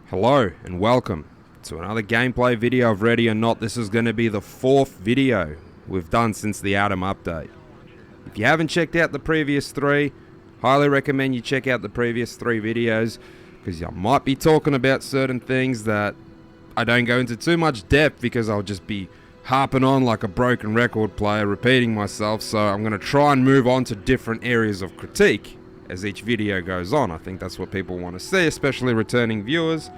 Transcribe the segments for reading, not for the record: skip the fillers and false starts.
Hello and welcome to another gameplay video of Ready or Not. This is going to be the fourth video we've done since the Atom update. If you haven't checked out the previous three, highly recommend you check out the previous three videos, because I might be talking about certain things that I don't go into too much depth because I'll just be harping on like a broken record player, repeating myself. So I'm going to try and move on to different areas of critique as each video goes on. I think that's what people want to see, especially returning viewers.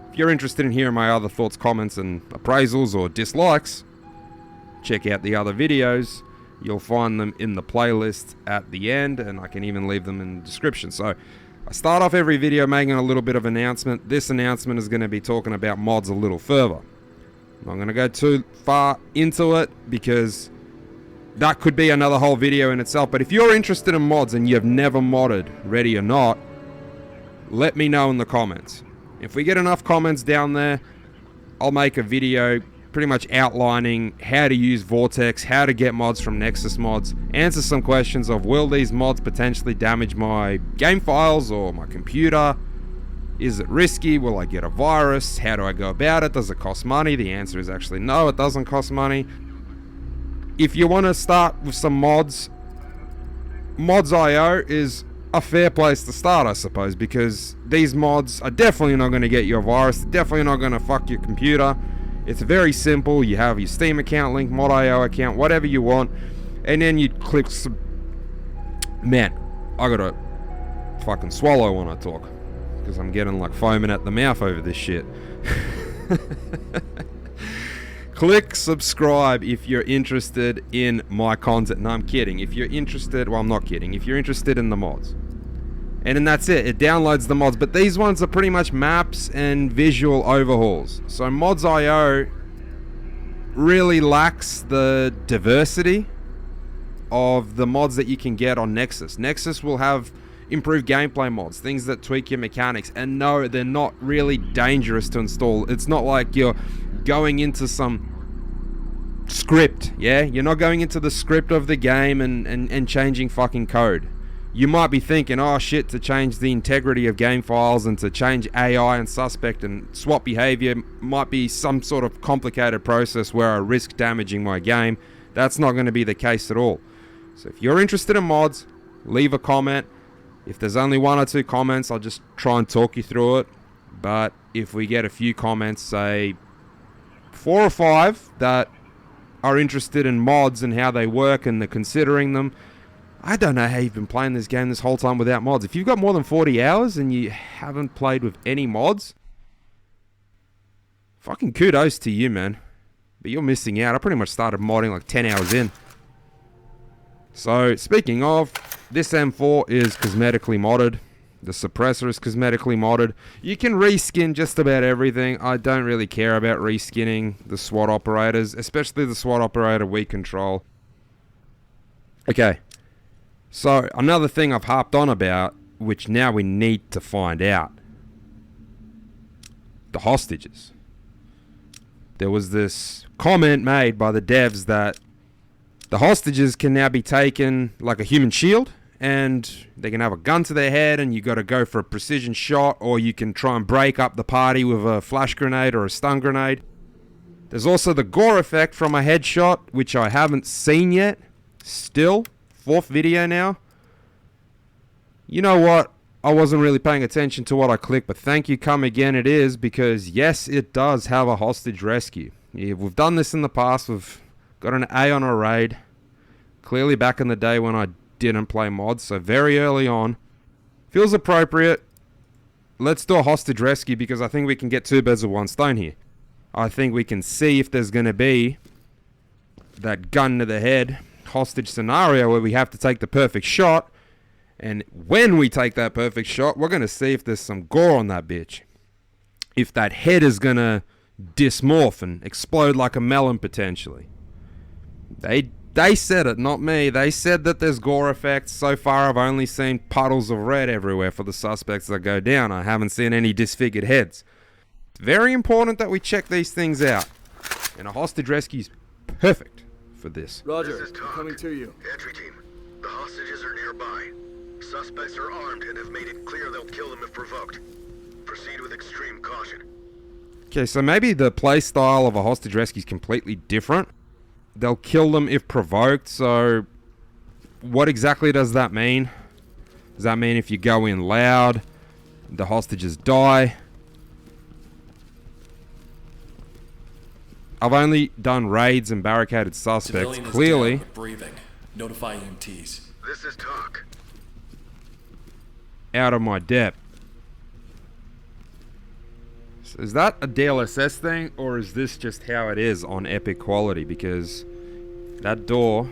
If you're interested in hearing my other thoughts, comments and appraisals or dislikes, check out the other videos. You'll find them in the playlist at the end, and I can even leave them in the description. So I start off every video making a little bit of announcement. This announcement is going to be talking about mods a little further. I'm not going to go too far into it because that could be another whole video in itself. But if you're interested in mods and you've never modded Ready or Not, let me know in the comments. If we get enough comments down there, I'll make a video pretty much outlining how to use Vortex, how to get mods from Nexus Mods, answer some questions of will these mods potentially damage my game files or my computer? Is it risky? Will I get a virus? How do I go about it? Does it cost money? The answer is actually no, it doesn't cost money. If you want to start with some mods, Mods.io is a fair place to start, I suppose, because these mods are definitely not going to get you a virus. They're definitely not going to fuck your computer. It's very simple. You have your Steam account link, Mod.io account, whatever you want, and then you click Man, I gotta fucking swallow when I talk, because I'm getting like foaming at the mouth over this shit. Click subscribe if you're interested in my content. No, I'm kidding. If you're interested, well, I'm not kidding. If you're interested in the mods. And then that's it. It downloads the mods. But these ones are pretty much maps and visual overhauls. So Mods.io really lacks the diversity of the mods that you can get on Nexus. Nexus will have improved gameplay mods, things that tweak your mechanics. And no, they're not really dangerous to install. It's not like you're going into some script, yeah? You're not going into the script of the game and changing fucking code. You might be thinking, oh shit, to change the integrity of game files and to change AI and suspect and swap behavior might be some sort of complicated process where I risk damaging my game. That's not going to be the case at all. So if you're interested in mods, leave a comment. If there's only one or two comments, I'll just try and talk you through it. But if we get a few comments, say 4 or 5 that are interested in mods and how they work and they're considering them, I don't know how you've been playing this game this whole time without mods. If you've got more than 40 hours and you haven't played with any mods, fucking kudos to you, man. But you're missing out. I pretty much started modding like 10 hours in. So, speaking of, this M4 is cosmetically modded. The suppressor is cosmetically modded. You can reskin just about everything. I don't really care about reskinning the SWAT operators, especially the SWAT operator we control. Okay. So, another thing I've harped on about, which now we need to find out. The hostages. There was this comment made by the devs that the hostages can now be taken like a human shield, and they can have a gun to their head and you got to go for a precision shot, or you can try and break up the party with a flash grenade or a stun grenade. There's also the gore effect from a headshot, which I haven't seen yet. Still, 4th video now. You know what? I wasn't really paying attention to what I clicked, but thank you, come again it is, because yes, it does have a hostage rescue. Yeah, we've done this in the past. We've got an A on a raid. Clearly back in the day when I didn't play mods, so very early on. Feels appropriate. Let's do a hostage rescue, because I think we can get 2 birds with one stone here. I think we can see if there's going to be that gun to the head hostage scenario where we have to take the perfect shot, and when we take that perfect shot, we're going to see if there's some gore on that bitch. If that head is going to dysmorph and explode like a melon potentially. They said it, not me. They said that there's gore effects. So far, I've only seen puddles of red everywhere for the suspects that go down. I haven't seen any disfigured heads. It's very important that we check these things out. And a hostage rescue is perfect for this. Roger, this is coming to you. Entry team, the hostages are nearby. Suspects are armed and have made it clear they'll kill them if provoked. Proceed with extreme caution. Okay, so maybe the play style of a hostage rescue is completely different. They'll kill them if provoked, so what exactly does that mean? Does that mean if you go in loud, the hostages die? I've only done raids and barricaded suspects. Civilian is Clearly, down, but breathing. Notify EMTs. This is talk. out of my depth. So is that a DLSS thing, or is this just how it is on Epic quality? Because that door,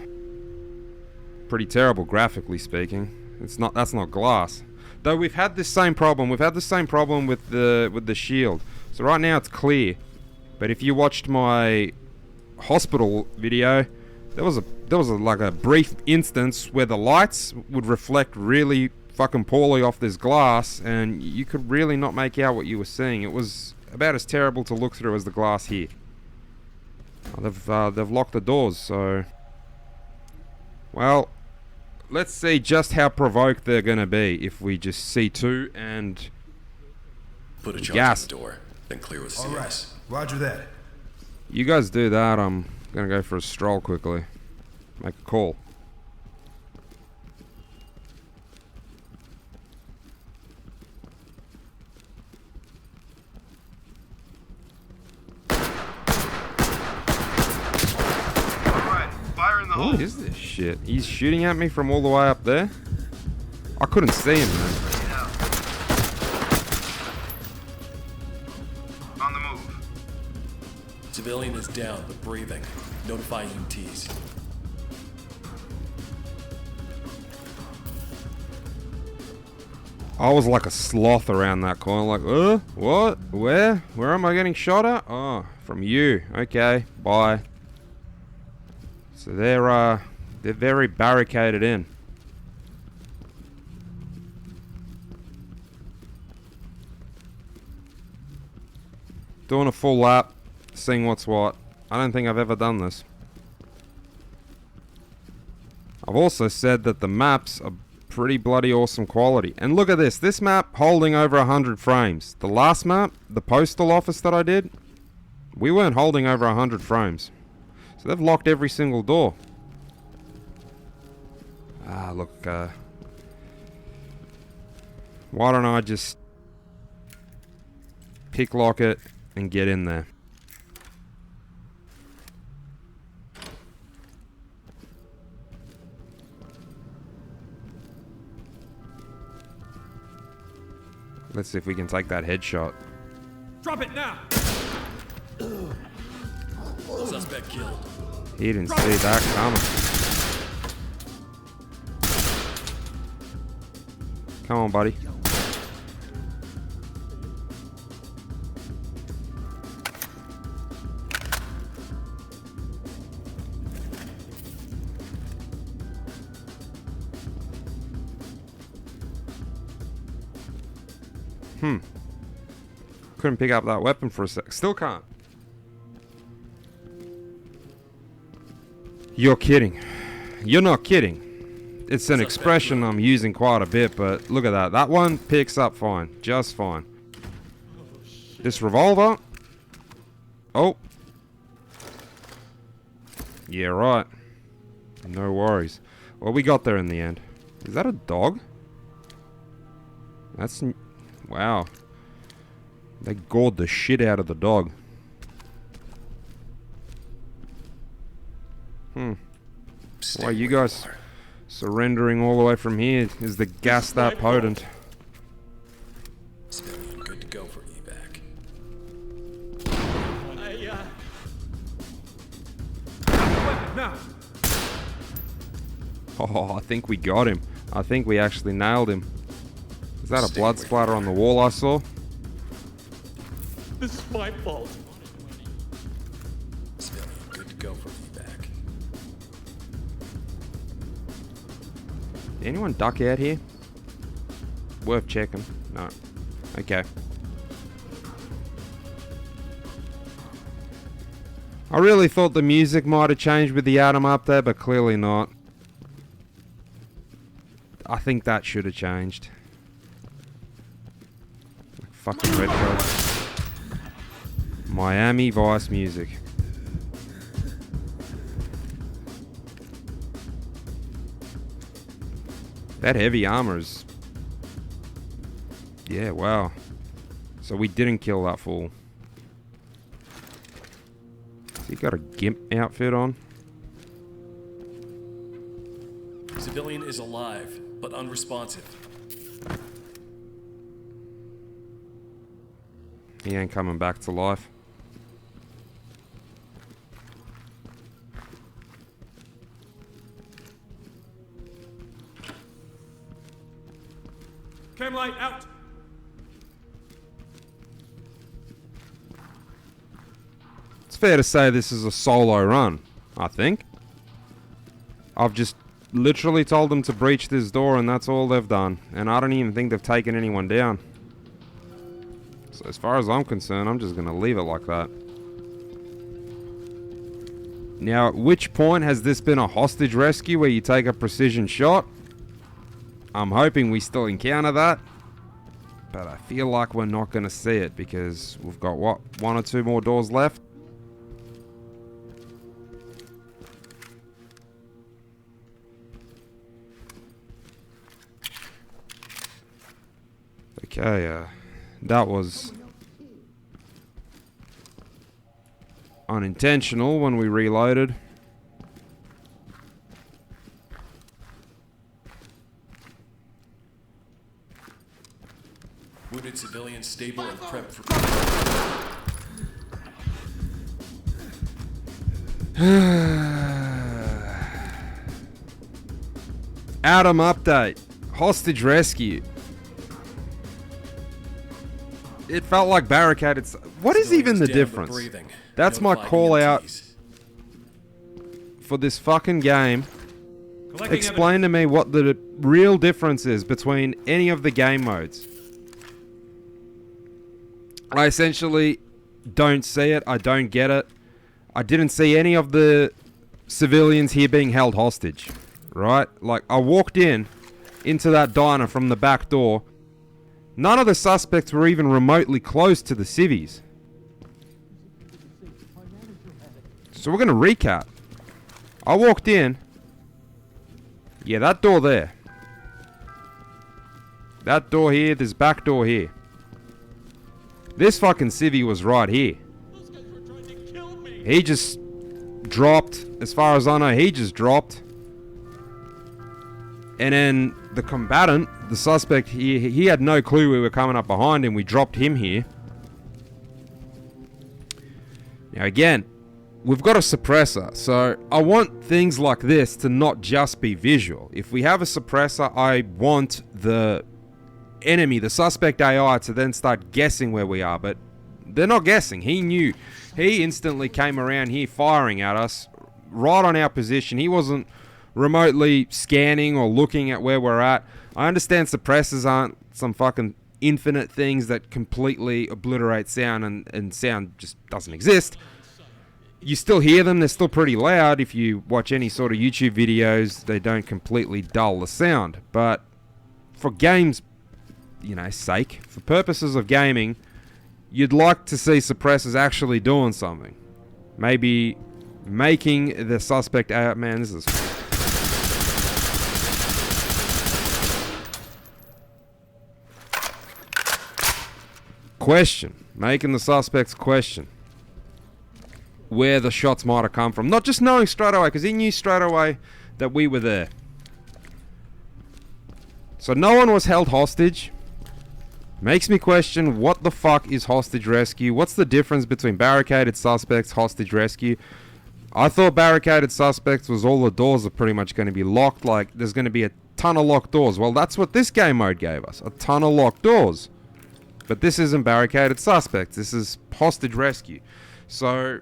pretty terrible graphically speaking. That's not glass. Though we've had this same problem. We've had the same problem with the shield. So right now it's clear. But if you watched my hospital video, there was like a brief instance where the lights would reflect really fucking poorly off this glass, and you could really not make out what you were seeing. It was about as terrible to look through as the glass here. They've locked the doors, so well, let's see just how provoked they're gonna be if we just C2 and Put a charge gas on the door, then clear with CS. All right, roger that. You guys do that. I'm gonna go for a stroll quickly. Make a call. Alright, fire in the hole. What is this shit? He's shooting at me from all the way up there? I couldn't see him, man. On the move. Civilian is down, but breathing. Notify EMTs. I was like a sloth around that corner, like, what? Where am I getting shot at? Oh, from you. Okay, bye. So they're very barricaded in. Doing a full lap, seeing what's what. I don't think I've ever done this. I've also said that the maps are pretty bloody awesome quality. And look at this. This map holding over 100 frames. The last map, the postal office that I did, we weren't holding over 100 frames. So they've locked every single door. Ah, look. Why don't I just pick lock it and get in there? Let's see if we can take that headshot. Drop it now! Suspect killed. He didn't see that coming. Come on, buddy. Couldn't pick up that weapon for a sec. Still can't. You're kidding. You're not kidding. It's an expression I'm using quite a bit, but look at that. That one picks up fine. Just fine. This revolver. Oh. Yeah, right. No worries. Well, we got there in the end. Is that a dog? That's... Wow. They gored the shit out of the dog. Stay Why you where guys are. surrendering all the way from here? Is the gas that potent? Civilian good to go for evac. Now! Oh, I think we got him. I think we actually nailed him. Is that a Stay blood where you splatter on the wall I saw? This is my fault. Civilian good to go for evac. Did anyone duck out here? Worth checking. No. Okay. I really thought the music might have changed with the Atom up there, but clearly not. I think that should have changed. Fucking retro. Miami Vice music. That heavy armor is... Yeah, wow. So we didn't kill that fool. He got a gimp outfit on. Civilian is alive, but unresponsive. He ain't coming back to life. Cam light out. It's fair to say this is a solo run, I think. I've just literally told them to breach this door and that's all they've done. And I don't even think they've taken anyone down. So as far as I'm concerned, I'm just going to leave it like that. Now, at which point has this been a hostage rescue where you take a precision shot? I'm hoping we still encounter that. But I feel like we're not going to see it because we've got, what, 1 or 2 more doors left? Okay, that was unintentional when we reloaded. Wounded civilian stable and prep for... Adam update. Hostage rescue. It felt like barricaded. What is even the difference? That's my call out for this fucking game. Explain to me what the real difference is between any of the game modes. I essentially don't see it. I don't get it. I didn't see any of the civilians here being held hostage. Right? Like, I walked into that diner from the back door. None of the suspects were even remotely close to the civvies. So we're going to recap. I walked in. Yeah, that door there. That door here, this back door here. This fucking civvy was right here. He just dropped, as far as I know, he just dropped. And then the combatant, the suspect, he had no clue we were coming up behind him. We dropped him here. Now again, we've got a suppressor, so I want things like this to not just be visual. If we have a suppressor, I want the enemy, the suspect AI, to then start guessing where we are, but they're not guessing. He knew. He instantly came around here firing at us, right on our position. He wasn't remotely scanning or looking at where we're at. I understand suppressors aren't some fucking infinite things that completely obliterate sound, and sound just doesn't exist. You still hear them, they're still pretty loud. If you watch any sort of YouTube videos, they don't completely dull the sound. But for games, sake, for purposes of gaming, you'd like to see suppressors actually doing something. Maybe making the suspect out. Man, this is... Question. Making the suspects question where the shots might have come from. Not just knowing straight away, because he knew straight away that we were there. So no one was held hostage. Makes me question, what the fuck is hostage rescue? What's the difference between barricaded suspects, hostage rescue? I thought barricaded suspects was all the doors are pretty much going to be locked. Like, there's going to be a ton of locked doors. Well, that's what this game mode gave us. A ton of locked doors. But this isn't barricaded suspects. This is hostage rescue. So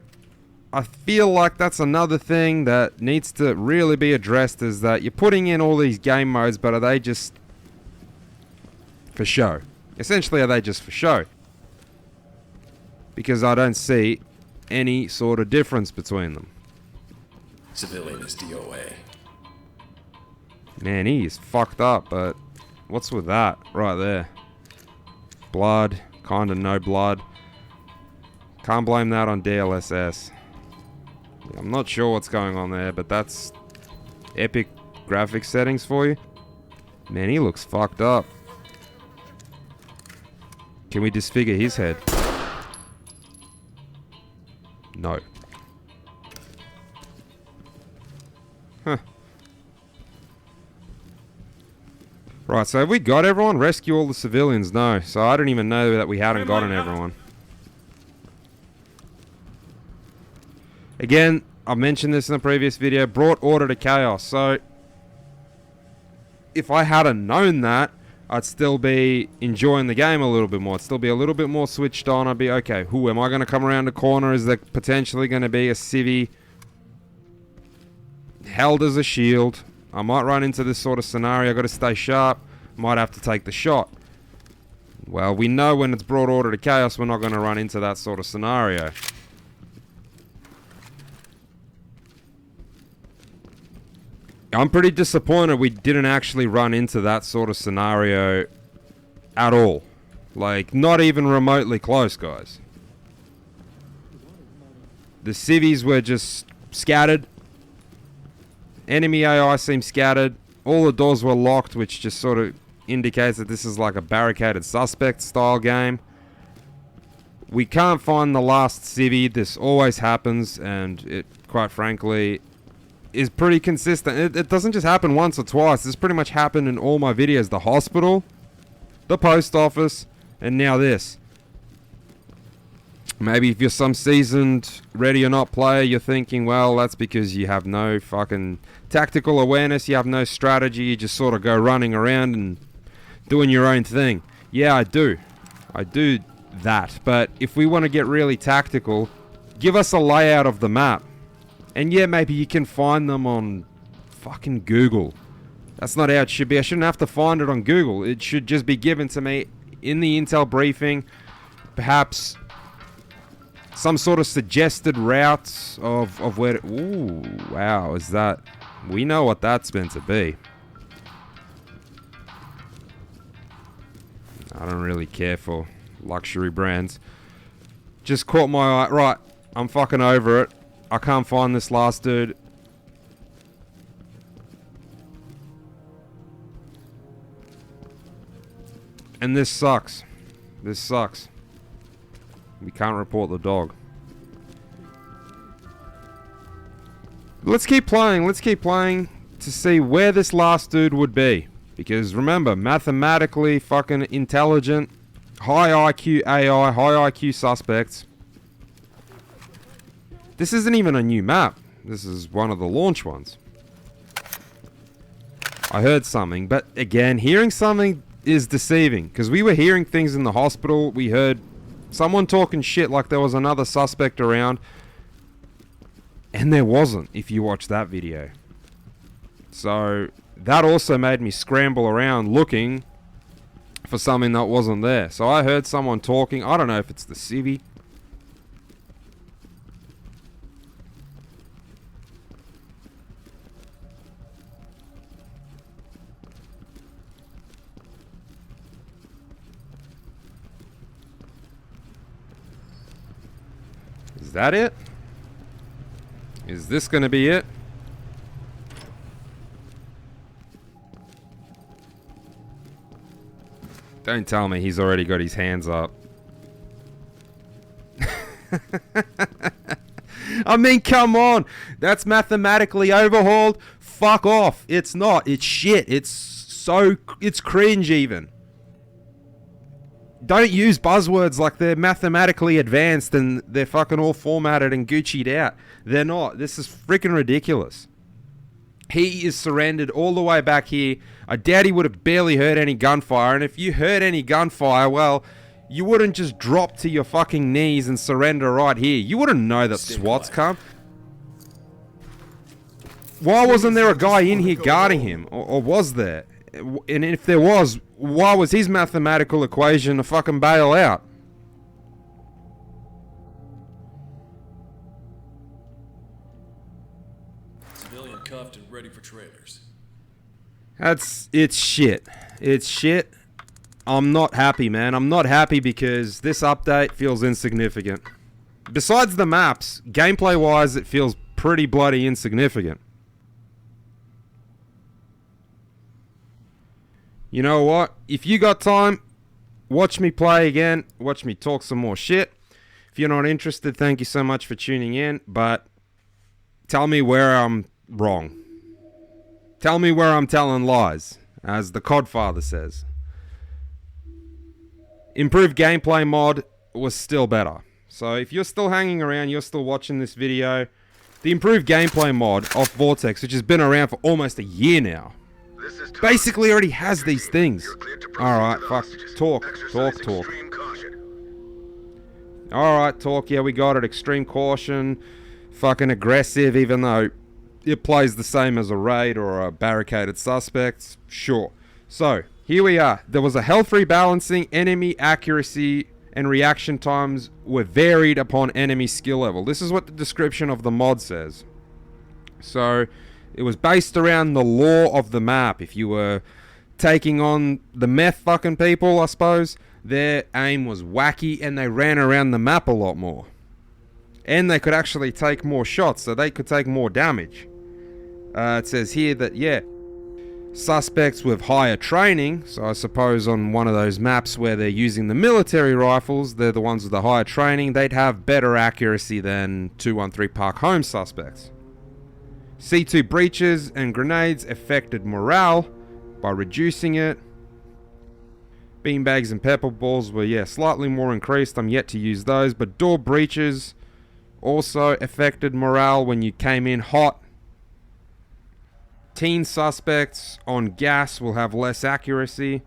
I feel like that's another thing that needs to really be addressed, is that you're putting in all these game modes, but are they just for show? Essentially, are they just for show? Because I don't see any sort of difference between them. Civilian is DOA. Man, he is fucked up, but what's with that right there? Blood, Kinda no blood. Can't blame that on DLSS. I'm not sure what's going on there, but that's epic graphics settings for you. Man, he looks fucked up. Can we disfigure his head? No. Huh. Right, so have we got everyone? Rescue all the civilians? No. So I don't even know that we hadn't gotten everyone. Again, I mentioned this in the previous video, brought order to chaos. So if I hadn't known that, I'd still be enjoying the game a little bit more. I'd still be a little bit more switched on. I'd be, okay, who am I going to come around the corner? Is there potentially going to be a civvy held as a shield? I might run into this sort of scenario. I've got to stay sharp. Might have to take the shot. Well, we know when it's brought order to chaos, we're not going to run into that sort of scenario. I'm pretty disappointed we didn't actually run into that sort of scenario at all. Like, not even remotely close, guys. The civvies were just scattered. Enemy AI seemed scattered. All the doors were locked, which just sort of indicates that this is like a barricaded suspect style game. We can't find the last civvy. This always happens, and it, quite frankly, is pretty consistent. It doesn't just happen once or twice. This pretty much happened in all my videos. The hospital, the post office, and now this. Maybe if you're some seasoned ready or not player, you're thinking, well, that's because you have no fucking tactical awareness, you have no strategy, you just sort of go running around and doing your own thing. Yeah, I do. I do that. But if we want to get really tactical, give us a layout of the map. And yeah, maybe you can find them on fucking Google. That's not how it should be. I shouldn't have to find it on Google. It should just be given to me in the intel briefing. Perhaps some sort of suggested routes of where to... Ooh, wow, is that... We know what that's meant to be. I don't really care for luxury brands. Just caught my eye. Right, I'm fucking over it. I can't find this last dude. And this sucks. This sucks. We can't report the dog. Let's keep playing. Let's keep playing to see where this last dude would be. Because remember, mathematically fucking intelligent, high IQ AI, high IQ suspects. This isn't even a new map. This is one of the launch ones. I heard something, but again, hearing something is deceiving. Because we were hearing things in the hospital. We heard someone talking shit like there was another suspect around. And there wasn't, if you watch that video. So, that also made me scramble around looking for something that wasn't there. So I heard someone talking. I don't know if it's the civvy. Is that it? Is this gonna be it? Don't tell me he's already got his hands up. I mean, come on. That's mathematically overhauled. Fuck off. It's not. It's shit. It's cringe even. Don't use buzzwords like they're mathematically advanced and they're fucking all formatted and Gucci'd out. They're not. This is freaking ridiculous. He is surrendered all the way back here. I doubt he would have barely heard any gunfire. And if you heard any gunfire, well, you wouldn't just drop to your fucking knees and surrender right here. You wouldn't know that SWAT's come. Why wasn't there a guy in here guarding him? Or was there? And if there was, why was his mathematical equation a fucking bailout? Civilian cuffed and ready for trailers. It's shit. It's shit. I'm not happy, man. I'm not happy because this update feels insignificant. Besides the maps, gameplay-wise, it feels pretty bloody insignificant. You know what? If you got time, watch me play again. Watch me talk some more shit. If you're not interested, thank you so much for tuning in. But tell me where I'm wrong. Tell me where I'm telling lies, as the Codfather says. Improved gameplay mod was still better. So if you're still hanging around, you're still watching this video, the improved gameplay mod of Vortex, which has been around for almost a year now, basically already has these things. Alright, fuck. Talk. Alright, talk. Yeah, we got it. Extreme caution. Fucking aggressive, even though it plays the same as a raid or a barricaded suspect. Sure. So, here we are. There was a health rebalancing, enemy accuracy and reaction times were varied upon enemy skill level. This is what the description of the mod says. So, it was based around the lore of the map. If you were taking on the meth fucking people, I suppose, their aim was wacky and they ran around the map a lot more. And they could actually take more shots, so they could take more damage. It says here that, yeah, suspects with higher training, so I suppose on one of those maps where they're using the military rifles, they're the ones with the higher training, they'd have better accuracy than 213 Park Home suspects. C2 breaches and grenades affected morale by reducing it. Beanbags and pepper balls were, yeah, slightly more increased. I'm yet to use those, but door breaches also affected morale when you came in hot. Teen suspects on gas will have less accuracy.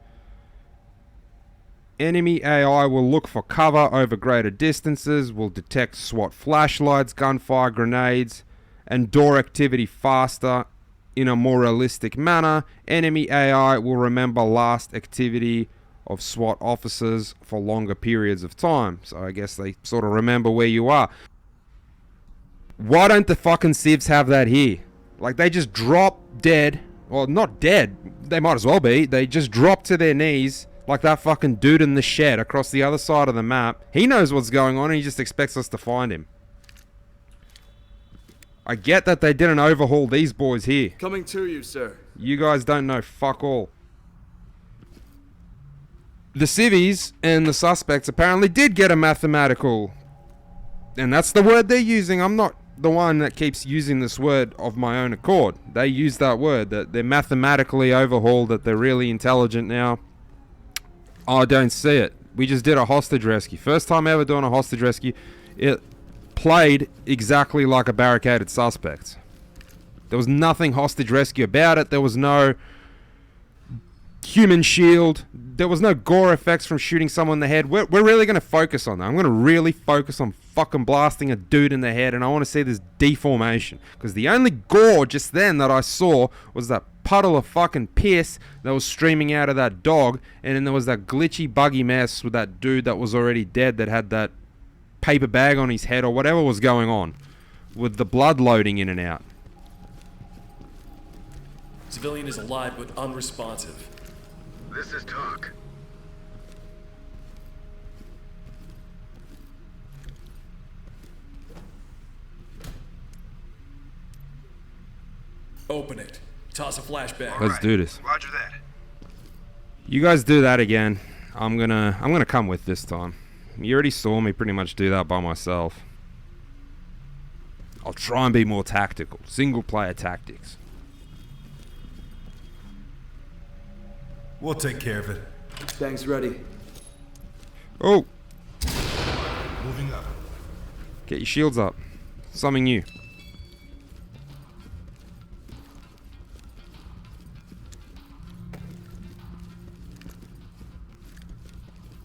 Enemy AI will look for cover over greater distances, will detect SWAT flashlights, gunfire, grenades, and door activity faster in a more realistic manner. Enemy AI will remember last activity of SWAT officers for longer periods of time. So I guess they sort of remember where you are. Why don't the fucking civs have that here? Like, they just drop dead. Well, not dead. They might as well be. They just drop to their knees like that fucking dude in the shed across the other side of the map. He knows what's going on and he just expects us to find him. I get that they didn't overhaul these boys here. Coming to you, sir. You guys don't know fuck all. The civvies and the suspects apparently did get a mathematical... And that's the word they're using. I'm not the one that keeps using this word of my own accord. They use that word, that they're mathematically overhauled, that they're really intelligent now. I don't see it. We just did a hostage rescue. First time ever doing a hostage rescue. It played exactly like a barricaded suspect. There was nothing hostage rescue about it. There was no human shield. There was no gore effects from shooting someone in the head. We're really going to focus on that. I'm going to really focus on fucking blasting a dude in the head, and I want to see this deformation. Because the only gore just then that I saw was that puddle of fucking piss that was streaming out of that dog, and then there was that glitchy buggy mess with that dude that was already dead that had that paper bag on his head or whatever was going on with the blood loading in and out. Civilian is alive but unresponsive. This is talk. Open it. Toss a flashbang. Let's do this. Roger that. You guys do that again. I'm gonna come with this time. You already saw me pretty much do that by myself. I'll try and be more tactical. Single player tactics. We'll take care of it. Bang's ready. Oh, Moving up. get your shields up. Something new.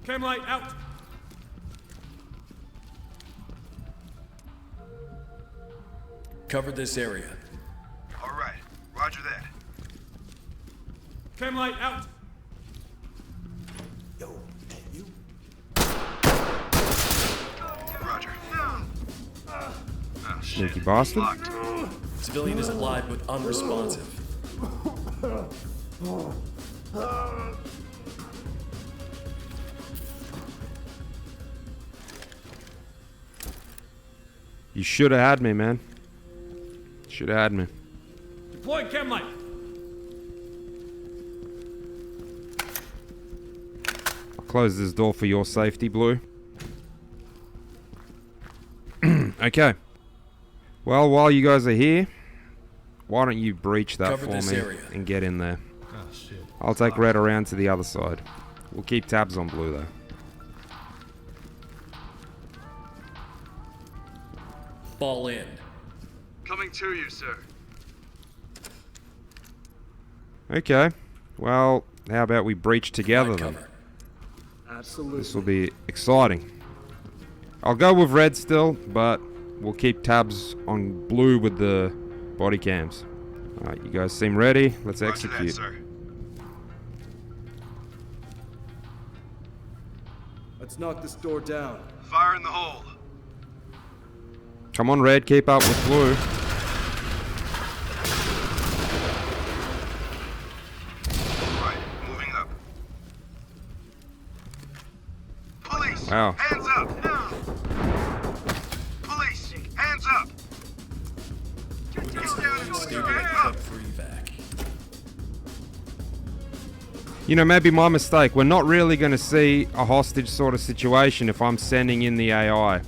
Cam light out. Cover this area. All right. Roger that. Cam light out. Yo, hey, you. Roger. Oh, shit. Sneaky bastard. Locked. Civilian is alive but unresponsive. You should have had me, man. Should have had me. Deploying chem light. I'll close this door for your safety, Blue. Okay. Well, while you guys are here, why don't you breach that Cover for this me area. and get in there? Oh, shit. I'll take Red around to the other side. We'll keep tabs on Blue, though. Fall in. Coming to you, sir. Okay. Well, how about we breach together Find then? cover. Absolutely. This will be exciting. I'll go with Red still, but we'll keep tabs on Blue with the body cams. Alright, you guys seem ready. Let's Roger that, execute. sir. Let's knock this door down. Fire in the hole. Come on, Red, keep up with Blue. Right, moving up. Police! Wow. Hands up! Police! Hands up! Get down and Stay hands ready up! for evac. You know, maybe my mistake. We're not really going to see a hostage sort of situation if I'm sending in the AI.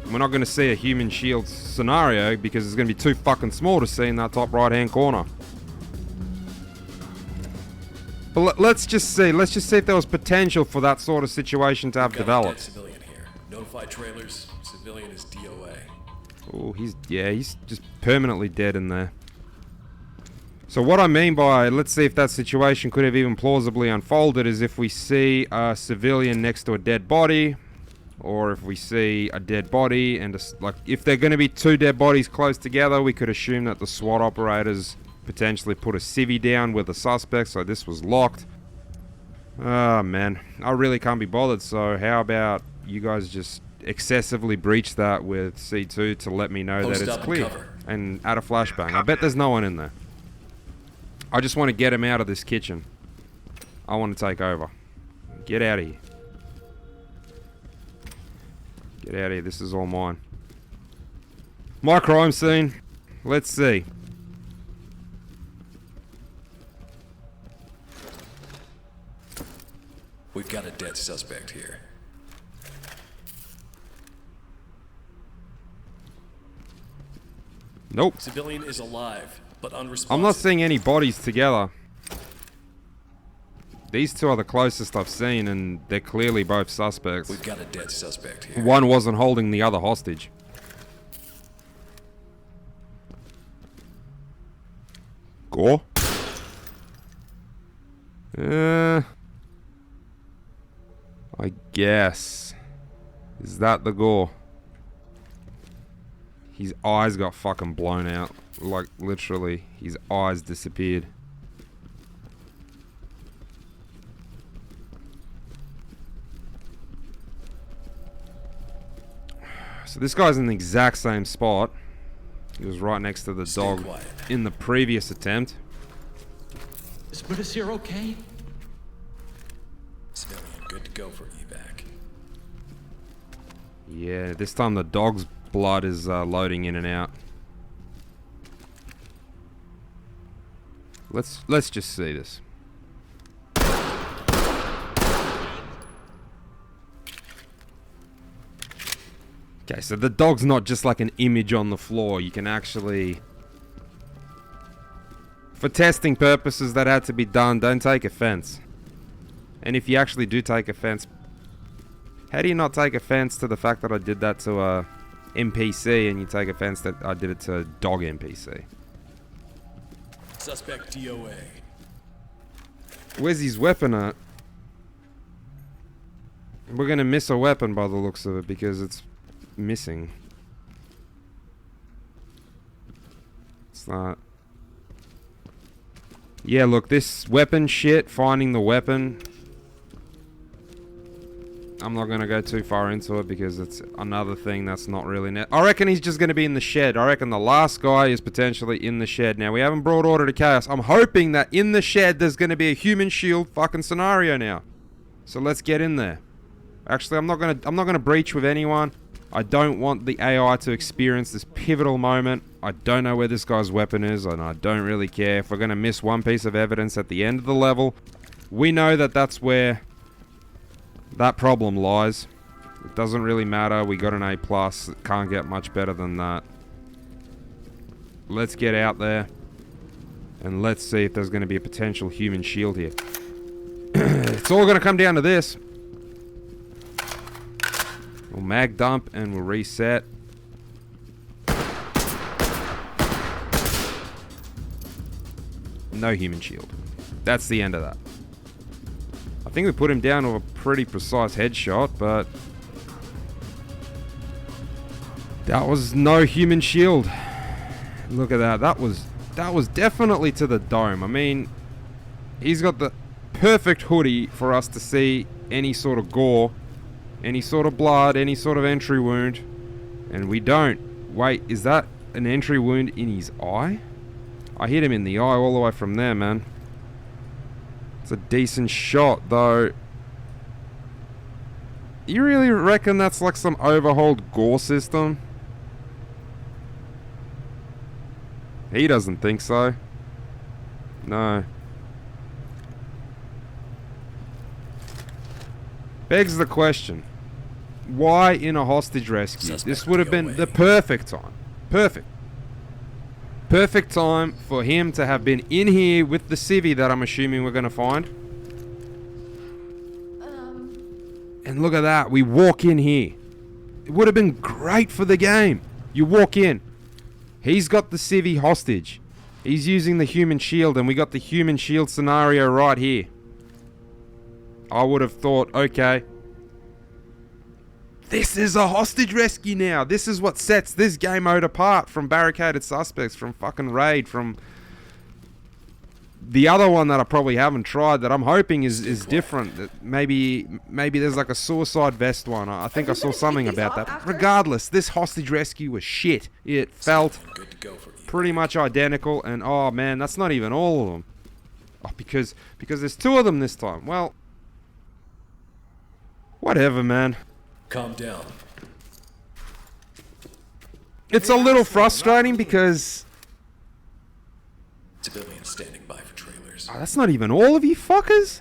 We're not going to see a human shield scenario because it's going to be too fucking small to see in that top right hand corner. But let's just see. Let's just see if there was potential for that sort of situation to have Got a dead developed. civilian here. Notify trailers. Civilian is DOA. Oh, he's just permanently dead in there. So what I mean by let's see if that situation could have even plausibly unfolded is if we see a civilian next to a dead body, or if we see a dead body and like if they're going to be two dead bodies close together, we could assume that the SWAT operators potentially put a civvy down with the suspect, so this was locked. Oh man, I really can't be bothered. So how about you guys just excessively breach that with C2 to let me know Post that it's up and clear cover. and add a flashbang. I bet there's no one in there. I just want to get him out of this kitchen. I want to take over. Get out of here. Get out of here. This is all mine. My crime scene. Let's see. We've got a dead suspect here. Nope. Civilian is alive, but unresponsive. I'm not seeing any bodies together. These two are the closest I've seen, and they're clearly both suspects. We've got a dead suspect here. One wasn't holding the other hostage. Gore? I guess. Is that the Gore? His eyes got fucking blown out. Like, literally, his eyes disappeared. So this guy's in the exact same spot. He was right next to the Stay dog quiet. in the previous attempt. Is Britus here okay? Civilian, good to go for evac. Yeah, this time the dog's blood is loading in and out. Let's just see this. Okay, so the dog's not just like an image on the floor. You can actually... For testing purposes, that had to be done. Don't take offense. And if you actually do take offense... How do you not take offense to the fact that I did that to a NPC and you take offense that I did it to a dog NPC? Suspect DOA. Where's his weapon at? We're gonna miss a weapon by the looks of it because it's missing. It's not. Yeah, look, this weapon shit, finding the weapon. I'm not gonna go too far into it because it's another thing that's not really I reckon he's just gonna be in the shed. I reckon the last guy is potentially in the shed. Now, we haven't brought order to chaos. I'm hoping that in the shed there's gonna be a human shield fucking scenario now. So let's get in there. Actually, I'm not gonna breach with anyone. I don't want the AI to experience this pivotal moment. I don't know where this guy's weapon is, and I don't really care. If we're gonna miss one piece of evidence at the end of the level, we know that that's where that problem lies. It doesn't really matter. We got an A+. It can't get much better than that. Let's get out there, and let's see if there's gonna be a potential human shield here. It's all gonna come down to this. We'll mag dump and we'll reset. No human shield. That's the end of that. I think we put him down with a pretty precise headshot, but that was no human shield. Look at that. That was definitely to the dome. I mean, he's got the perfect hoodie for us to see any sort of gore, any sort of blood, any sort of entry wound, and we don't. Wait, is that an entry wound in his eye? I hit him in the eye all the way from there, man. It's a decent shot, though. You really reckon that's like some overhauled gore system? He doesn't think so. No. Begs the question, why in a hostage rescue? This would have been the perfect time. Perfect time for him to have been in here with the civvy that I'm assuming we're going to find. And look at that, we walk in here. It would have been great for the game. You walk in. He's got the civvy hostage. He's using the human shield, and we got the human shield scenario right here. I would have thought, okay, this is a hostage rescue now. This is what sets this game mode apart from barricaded suspects, from fucking raid, from the other one that I probably haven't tried that I'm hoping is different. That maybe there's like a suicide vest one. I think I saw something about that. Regardless, this hostage rescue was shit. It felt pretty much identical, and oh man, that's not even all of them. Oh, because there's two of them this time. Well, whatever, man. Calm down. It's a little frustrating because Civilians standing by for trailers. oh, that's not even all of you fuckers.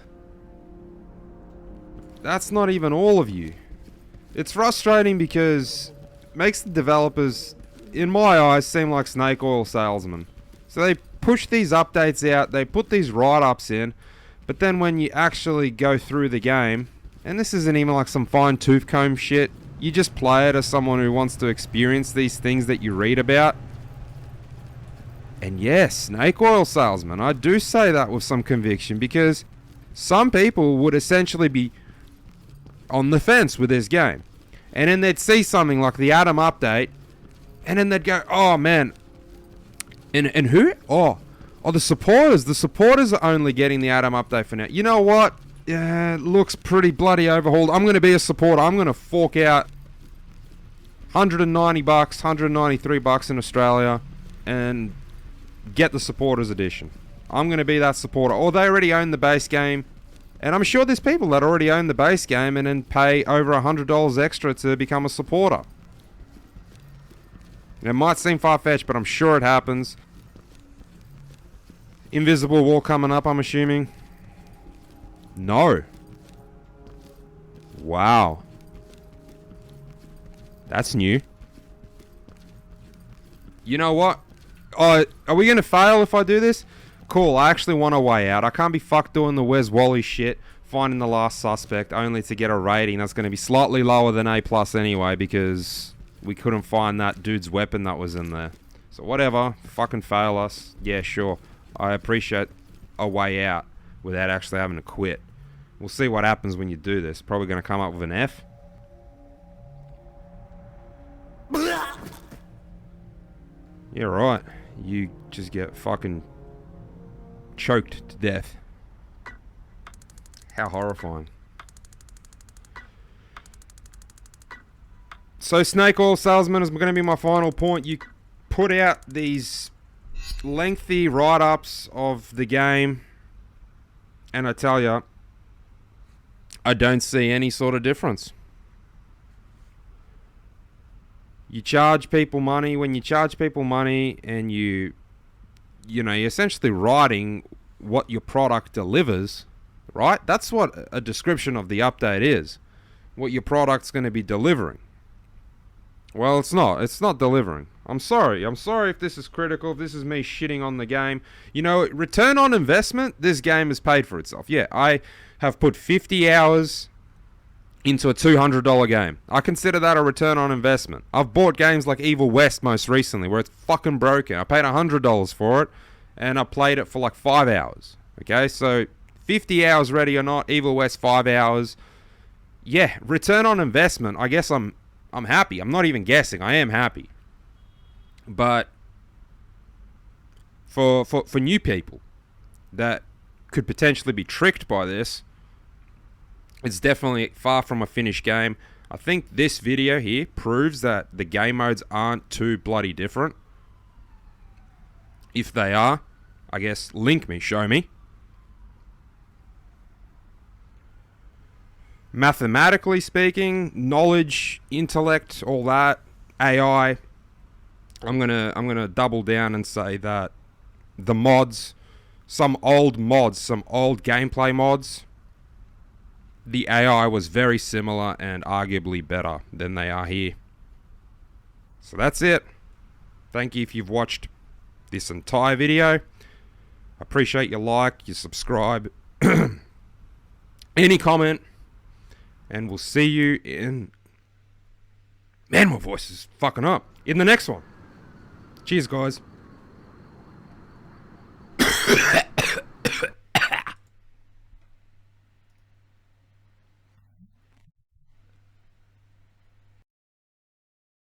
That's not even all of you. It's frustrating because it makes the developers, in my eyes, seem like snake oil salesmen. So they push these updates out, they put these write-ups in, but then when you actually go through the game, and this isn't even like some fine tooth comb shit, you just play it as someone who wants to experience these things that you read about. And yes, snake oil salesman. I do say that with some conviction, because some people would essentially be on the fence with this game. And then they'd see something like the Atom update, and then they'd go, oh man, and who? Oh, the supporters. The supporters are only getting the Atom update for now. You know what? Yeah, it looks pretty bloody overhauled. I'm going to be a supporter. I'm going to fork out $190, $193 in Australia and get the supporters edition. I'm going to be that supporter. Or they already own the base game. And I'm sure there's people that already own the base game and then pay over $100 extra to become a supporter. It might seem far-fetched, but I'm sure it happens. Invisible wall coming up, I'm assuming. No. Wow. That's new. You know what? Are we going to fail if I do this? Cool, I actually want a way out. I can't be fucked doing the Where's Wally shit, finding the last suspect, only to get a rating that's going to be slightly lower than A+ anyway, because we couldn't find that dude's weapon that was in there. So whatever, fucking fail us. Yeah, sure. I appreciate a way out without actually having to quit. We'll see what happens when you do this. Probably going to come up with an F. Yeah, right. You just get fucking choked to death. How horrifying. So snake oil salesman is going to be my final point. You put out these lengthy write-ups of the game, and I tell you, I don't see any sort of difference. You charge people money. When you charge people money and you're essentially writing what your product delivers, right? That's what a description of the update is. What your product's going to be delivering. Well, it's not. It's not delivering. I'm sorry. I'm sorry if this is critical, if this is me shitting on the game. You know, return on investment, this game has paid for itself. Yeah, I have put 50 hours into a $200 game. I consider that a return on investment. I've bought games like Evil West most recently, where it's fucking broken. I paid $100 for it, and I played it for like 5 hours. Okay, so 50 hours ready or not, Evil West 5 hours. Yeah, return on investment. I guess I'm happy. I'm not even guessing. I am happy. But for new people that could potentially be tricked by this, it's definitely far from a finished game. I think this video here proves that the game modes aren't too bloody different. If they are, I guess link me, show me. Mathematically speaking, knowledge, intellect, all that, AI, I'm gonna double down and say that the mods, some old gameplay mods, the AI was very similar and arguably better than they are here. So that's it. Thank you if you've watched this entire video. I appreciate your like, your subscribe, any comment, and we'll see you in... Man, my voice is fucking up. In the next one. Cheers, guys.